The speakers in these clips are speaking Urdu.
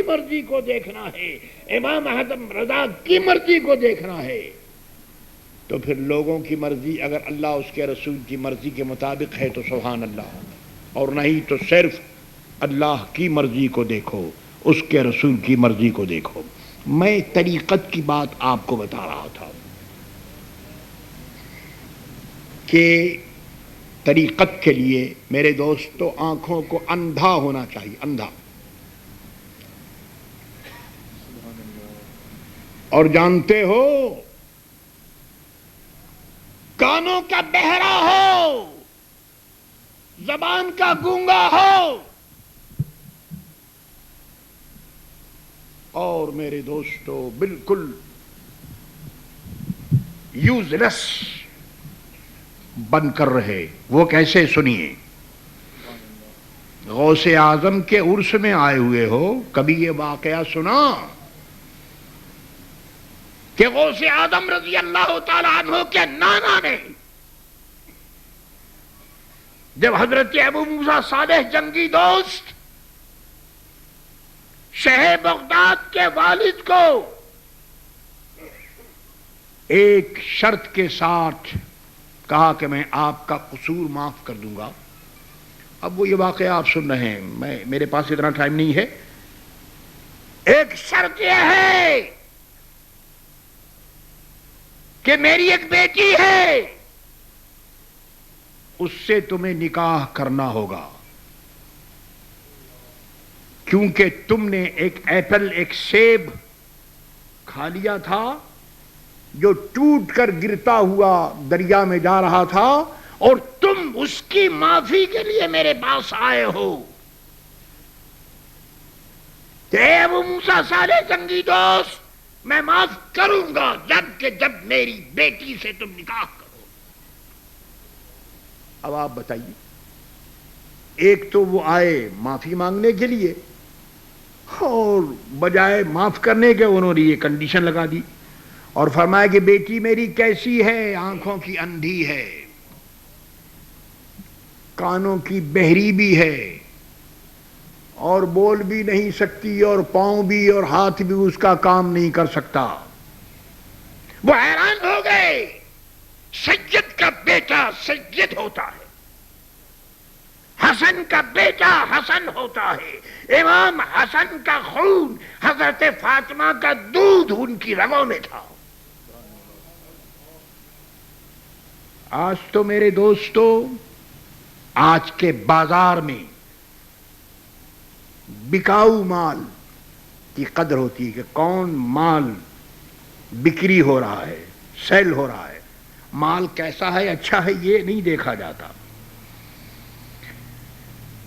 مرضی کو دیکھنا ہے، امام اعظم رضا کی مرضی کو دیکھنا ہے، تو پھر لوگوں کی مرضی اگر اللہ اس کے رسول کی مرضی کے مطابق ہے تو سبحان اللہ، اور نہیں تو صرف اللہ کی مرضی کو دیکھو، اس کے رسول کی مرضی کو دیکھو۔ میں طریقت کی بات آپ کو بتا رہا تھا کہ طریقت کے لیے میرے دوستو آنکھوں کو اندھا ہونا چاہیے، اندھا، اور جانتے ہو کانوں کا بہرا ہو، زبان کا گونگا ہو، اور میرے دوستو بالکل یوز لیس بن کر رہے، وہ کیسے؟ سنیے، غوث اعظم کے عرس میں آئے ہوئے ہو، کبھی یہ واقعہ سنا کہ غوث اعظم رضی اللہ تعالی عنہ کے نانا نے جب حضرت ابو موسیٰ صالح جنگی دوست شہ بغداد کے والد کو ایک شرط کے ساتھ کہا کہ میں آپ کا قصور معاف کر دوں گا، اب وہ یہ واقعہ آپ سن رہے ہیں، میرے پاس اتنا ٹائم نہیں ہے، ایک شرط یہ ہے کہ میری ایک بیٹی ہے، اس سے تمہیں نکاح کرنا ہوگا، کیونکہ تم نے ایک ایپل، ایک سیب کھا لیا تھا جو ٹوٹ کر گرتا ہوا دریا میں جا رہا تھا، اور تم اس کی معافی کے لیے میرے پاس آئے ہو کہ اے ابو موسیٰ صالح جنگی دوست، میں معاف کروں گا جب میری بیٹی سے تم نکاح کرو۔ اب آپ بتائیے، ایک تو وہ آئے معافی مانگنے کے لیے، اور بجائے معاف کرنے کے انہوں نے یہ کنڈیشن لگا دی اور فرمایا کہ بیٹی میری کیسی ہے؟ آنکھوں کی اندھی ہے، کانوں کی بہری بھی ہے، اور بول بھی نہیں سکتی، اور پاؤں بھی اور ہاتھ بھی اس کا کام نہیں کر سکتا۔ وہ حیران ہو گئے، سید کا بیٹا سید ہوتا ہے، حسن کا بیٹا حسن ہوتا ہے، امام حسن کا خون حضرت فاطمہ کا دودھ ان کی رگوں میں تھا۔ آج تو میرے دوستو آج کے بازار میں بکاؤ مال کی قدر ہوتی ہے کہ کون مال بکری ہو رہا ہے، سیل ہو رہا ہے، مال کیسا ہے، اچھا ہے، یہ نہیں دیکھا جاتا۔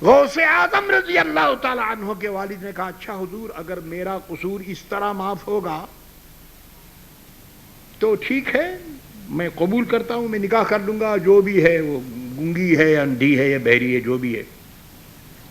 غوث اعظم رضی اللہ تعالی عنہ کے والد نے کہا اچھا حضور، اگر میرا قصور اس طرح معاف ہوگا تو ٹھیک ہے، میں قبول کرتا ہوں، میں نکاح کر لوں گا، جو بھی ہے، وہ گونگی ہے، اندھی ہے یا بہری ہے، جو بھی ہے۔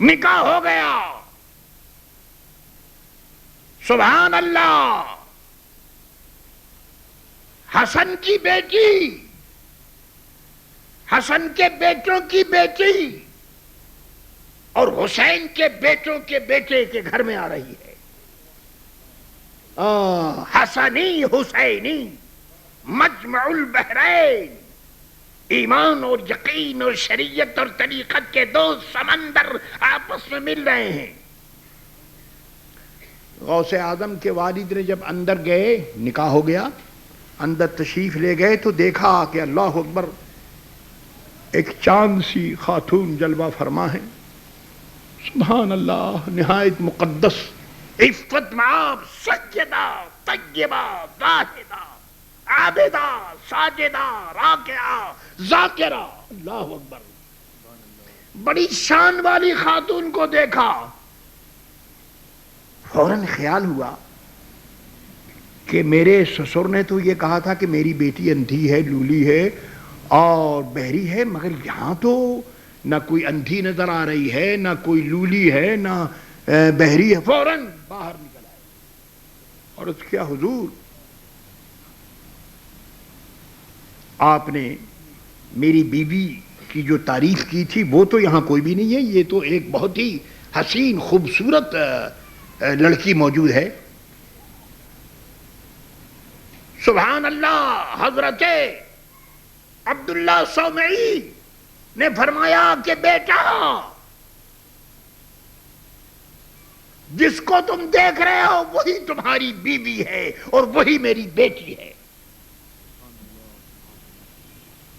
نکاح ہو گیا، سبحان اللہ، حسن کی بیٹی، حسن کے بیٹوں کی بیٹی اور حسین کے بیٹوں کے بیٹے کے گھر میں آ رہی ہے۔ حسنی حسینی مجمع البحرین، ایمان اور یقین اور شریعت اور طریقت کے دو سمندر آپس میں مل رہے ہیں۔ غوث اعظم کے والد نے جب اندر گئے، نکاح ہو گیا، اندر تشریف لے گئے تو دیکھا کہ اللہ اکبر، ایک چاند سی خاتون جلوہ فرما ہے، سبحان اللہ، نہایت مقدس، عفت مآب، سیدہ، طیبہ، زاہدہ، عابدہ، ساجدہ، راکعہ، ذاکرہ، اللہ اکبر، بڑی شان والی خاتون کو دیکھا، فوراً خیال ہوا کہ میرے سسر نے تو یہ کہا تھا کہ میری بیٹی اندھی ہے، لولی ہے اور بہری ہے، مگر یہاں تو نہ کوئی اندھی نظر آ رہی ہے، نہ کوئی لولی ہے، نہ بہری ہے۔ فوراً باہر نکل آئے اور اس کیا حضور، آپ نے میری بیوی کی جو تعریف کی تھی وہ تو یہاں کوئی بھی نہیں ہے، یہ تو ایک بہت ہی حسین خوبصورت لڑکی موجود ہے. سبحان اللہ. حضرت عبداللہ صومعی نے فرمایا کہ بیٹا جس کو تم دیکھ رہے ہو وہی تمہاری بیوی ہے اور وہی میری بیٹی ہے.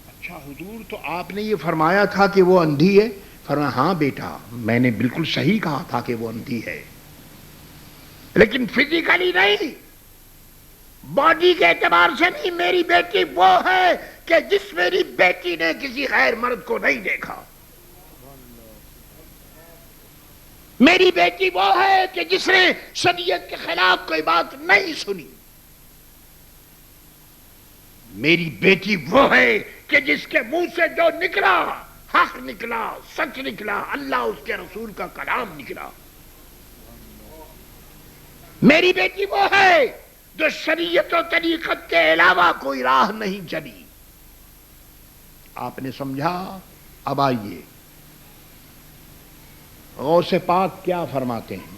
اچھا حضور تو آپ نے یہ فرمایا تھا کہ وہ اندھی ہے؟ فرمایا ہاں بیٹا میں نے بالکل صحیح کہا تھا کہ وہ اندھی ہے، لیکن فزیکلی نہیں، باڈی کے اعتبار سے نہیں. میری بیٹی وہ ہے کہ جس میری بیٹی نے کسی غیر مرد کو نہیں دیکھا. میری بیٹی وہ ہے کہ جس نے شریعت کے خلاف کوئی بات نہیں سنی. میری بیٹی وہ ہے کہ جس کے منہ سے جو نکلا حق نکلا، سچ نکلا، اللہ اس کے رسول کا کلام نکلا. میری بیٹی وہ ہے جو شریعت و طریقت کے علاوہ کوئی راہ نہیں چلی. آپ نے سمجھا؟ اب آئیے غوث پاک کیا فرماتے ہیں.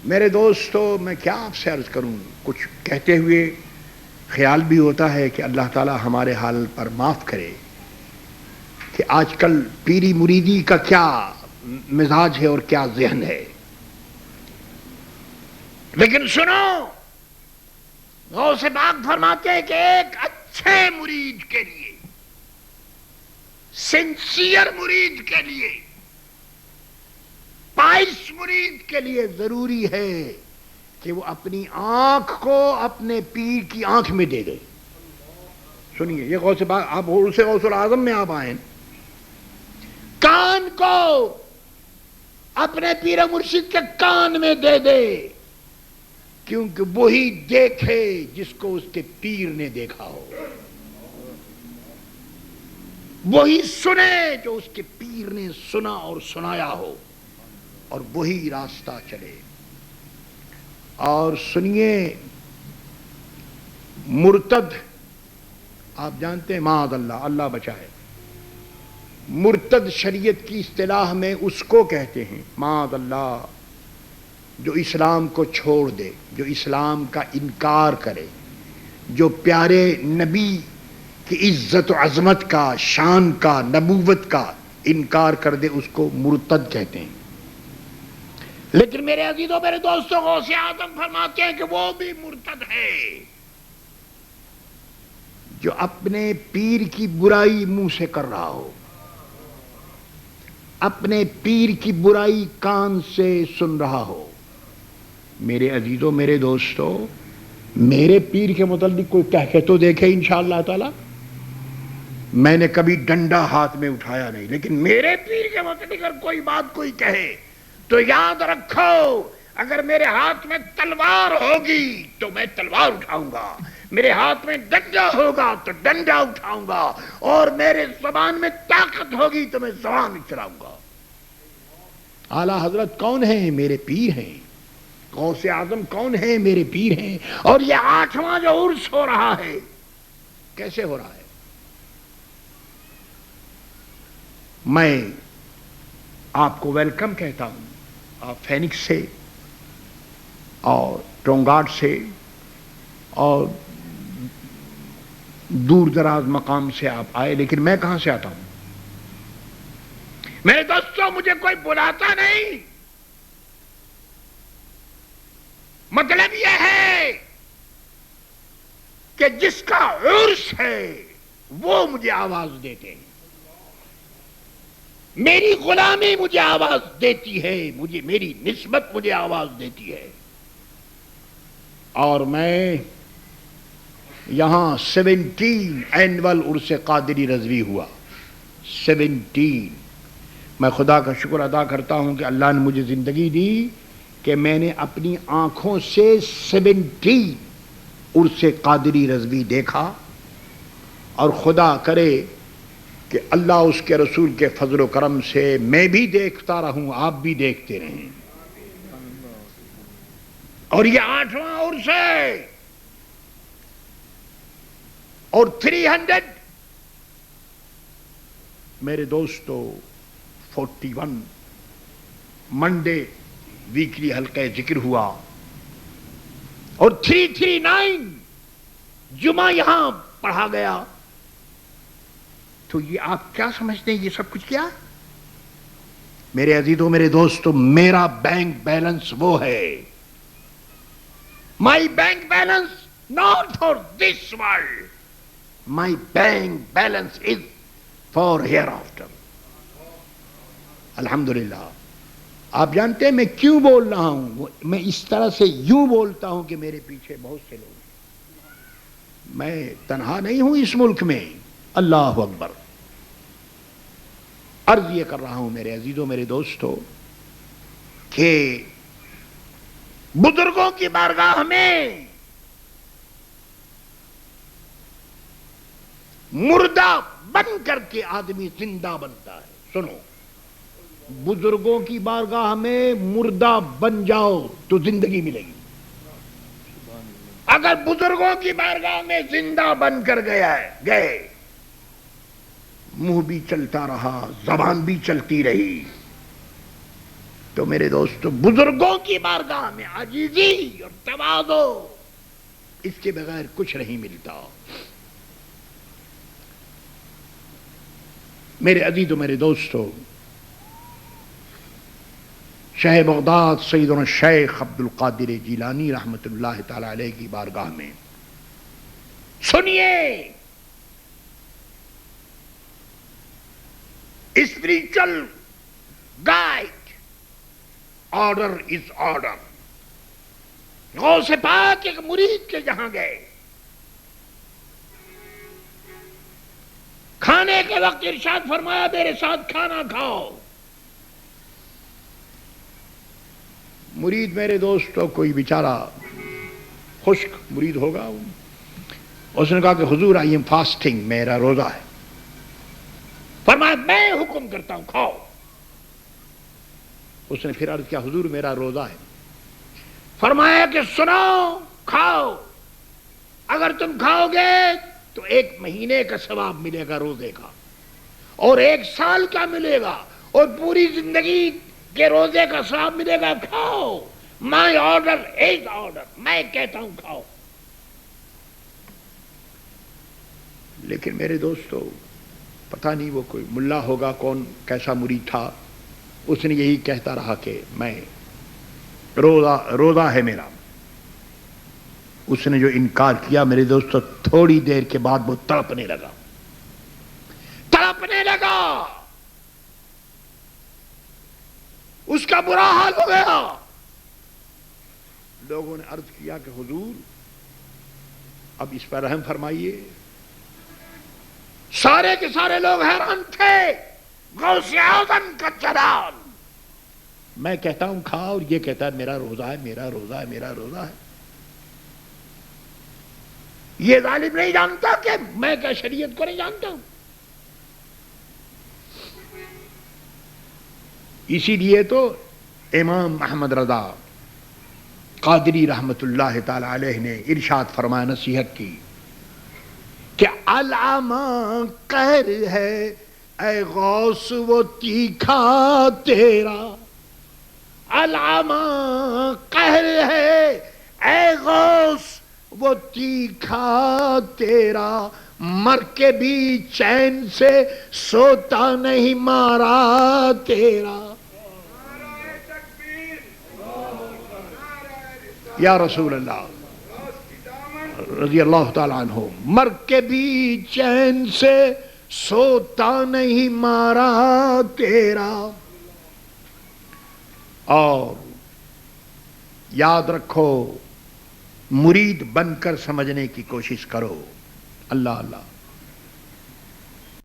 میرے دوستو میں کیا آپ سے عرض کروں، کچھ کہتے ہوئے خیال بھی ہوتا ہے کہ اللہ تعالی ہمارے حال پر معاف کرے کہ آج کل پیری مریدی کا کیا مزاج ہے اور کیا ذہن ہے. لیکن سنو، غوث پاک فرماتے ہیں کہ ایک اچھے مرید کے لیے، سنسیئر مرید کے لیے، پائس مرید کے لیے ضروری ہے کہ وہ اپنی آنکھ کو اپنے پیر کی آنکھ میں دے دے. سنیے یہ غوث پاک، آپ اسے غوث العظم میں آپ آئیں. کان کو اپنے پیر مرشد کے کان میں دے دے، کیونکہ وہی دیکھے جس کو اس کے پیر نے دیکھا ہو. وہی سنے جو اس کے پیر نے سنا اور سنایا ہو، اور وہی راستہ چلے. اور سنیے، مرتد آپ جانتے ہیں، معاذ اللہ، اللہ بچائے، مرتد شریعت کی اصطلاح میں اس کو کہتے ہیں معاذ اللہ جو اسلام کو چھوڑ دے، جو اسلام کا انکار کرے، جو پیارے نبی کی عزت و عظمت کا، شان کا، نبوت کا انکار کر دے، اس کو مرتد کہتے ہیں. لیکن میرے عزیزوں، میرے دوستوں، غوث اعظم فرماتے ہیں کہ وہ بھی مرتد ہے جو اپنے پیر کی برائی منہ سے کر رہا ہو، اپنے پیر کی برائی کان سے سن رہا ہو. میرے عزیزوں، میرے دوستوں، میرے پیر کے متعلق کوئی کہہ کے تو دیکھے انشاءاللہ تعالی. میں نے کبھی ڈنڈا ہاتھ میں اٹھایا نہیں، لیکن میرے پیر کے متعلق اگر کوئی بات کوئی کہے تو یاد رکھو، اگر میرے ہاتھ میں تلوار ہوگی تو میں تلوار اٹھاؤں گا، میرے ہاتھ میں ڈنڈا ہوگا تو ڈنڈا اٹھاؤں گا، اور میرے زبان میں طاقت ہوگی تو میں زبان چلاؤں گا. اعلی حضرت کون ہیں؟ میرے پیر ہیں. غوث اعظم کون ہیں؟ میرے پیر ہیں. اور یہ 8واں جو عرس ہو رہا ہے، کیسے ہو رہا ہے؟ میں آپ کو ویلکم کہتا ہوں. آپ فینکس سے اور ٹونگاٹ سے اور دور دراز مقام سے آپ آئے، لیکن میں کہاں سے آتا ہوں؟ میرے دوستوں، مجھے کوئی بلاتا نہیں. مطلب یہ ہے کہ جس کا عرس ہے وہ مجھے آواز دیتے ہیں، میری غلامی مجھے آواز دیتی ہے، مجھے میری نسبت مجھے آواز دیتی ہے. اور میں یہاں 17 اینول عرس قادری رضوی ہوا. 17. میں خدا کا شکر ادا کرتا ہوں کہ اللہ نے مجھے زندگی دی کہ میں نے اپنی آنکھوں سے 17 عرس قادری رضوی دیکھا. اور خدا کرے کہ اللہ اس کے رسول کے فضل و کرم سے میں بھی دیکھتا رہوں، آپ بھی دیکھتے رہیں. اور یہ 8واں عرس ہے. اور 300 میرے دوستو 41 منڈے ویکلی حلقہ ذکر ہوا اور 339 جمعہ یہاں پڑھا گیا. تو یہ آپ کیا سمجھتے ہیں یہ سب کچھ کیا؟ میرے عزیزوں میرے دوستوں، میرا بینک بیلنس وہ ہے. My bank balance not for this world, my bank balance is for hereafter. الحمدللہ. آپ جانتے ہیں میں کیوں بول رہا ہوں؟ میں اس طرح سے یوں بولتا ہوں کہ میرے پیچھے بہت سے لوگ ہیں، میں تنہا نہیں ہوں اس ملک میں. اللہ اکبر. عرض یہ کر رہا ہوں میرے عزیزوں میرے دوستوں کہ بزرگوں کی بارگاہ میں مردہ بن کر کے آدمی زندہ بنتا ہے. سنو، بزرگوں کی بارگاہ میں مردہ بن جاؤ تو زندگی ملے گی. اگر بزرگوں کی بارگاہ میں زندہ بن کر گئے، منہ بھی چلتا رہا، زبان بھی چلتی رہی، تو میرے دوستو بزرگوں کی بارگاہ میں عاجزی اور تواضع، اس کے بغیر کچھ نہیں ملتا. میرے عزیزو میرے دوستو، شیخ بغداد سیدنا شیخ عبد القادر جیلانی رحمت اللہ تعالی علیہ کی بارگاہ میں سنیے، spiritual guide, order is order. Ghaus Pak ایک مرید کے جہاں گئے، کھانے کے وقت ارشاد فرمایا میرے ساتھ کھانا کھاؤ. مرید میرے دوستو کوئی بیچارہ خشک مرید ہوگا، اس نے کہا کہ حضور آئی ایم فاسٹنگ، میرا روزہ ہے. فرمایا میں حکم کرتا ہوں کھاؤ. اس نے پھر عرض کیا حضور میرا روزہ ہے. فرمایا کہ سنو، کھاؤ، اگر تم کھاؤ گے تو 1 مہینے کا ثواب ملے گا روزے کا، اور 1 سال کا ملے گا، اور پوری زندگی کے روزے کا ثواب ملے گا. کھاؤ، مائی آرڈر از آرڈر، میں کہتا ہوں کھاؤ. لیکن میرے دوستو پتہ نہیں وہ کوئی ملا ہوگا، کون کیسا مرید تھا، اس نے یہی کہتا رہا کہ میں روزہ ہے میرا. اس نے جو انکار کیا میرے دوستو، تھوڑی دیر کے بعد وہ تڑپنے لگا. اس کا برا حال ہو گیا. لوگوں نے عرض کیا کہ حضور اب اس پر رحم فرمائیے. سارے کے سارے لوگ حیران تھے، غوث اعظم کا جلال. میں کہتا ہوں کھا، اور یہ کہتا ہے میرا روزہ ہے، میرا روزہ ہے، میرا روزہ ہے. یہ ظالم نہیں جانتا کہ میں کیا شریعت کو نہیں جانتا ہوں. اسی لیے تو امام احمد رضا قادری رحمت اللہ تعالی علیہ نے ارشاد فرمایا، نصیحت کی کہ العمى قہر ہے اے غوث وہ تیکھا تیرا. العمى قہر ہے اے غوث وہ تیکھا تیرا. مر کے بھی چین سے سوتا نہیں مارا تیرا. یا رسول اللہ رضی اللہ تعالیٰ عنہ، مر کے بھی چین سے سوتا نہیں مارا تیرا. اور یاد رکھو، مرید بن کر سمجھنے کی کوشش کرو. اللہ اللہ.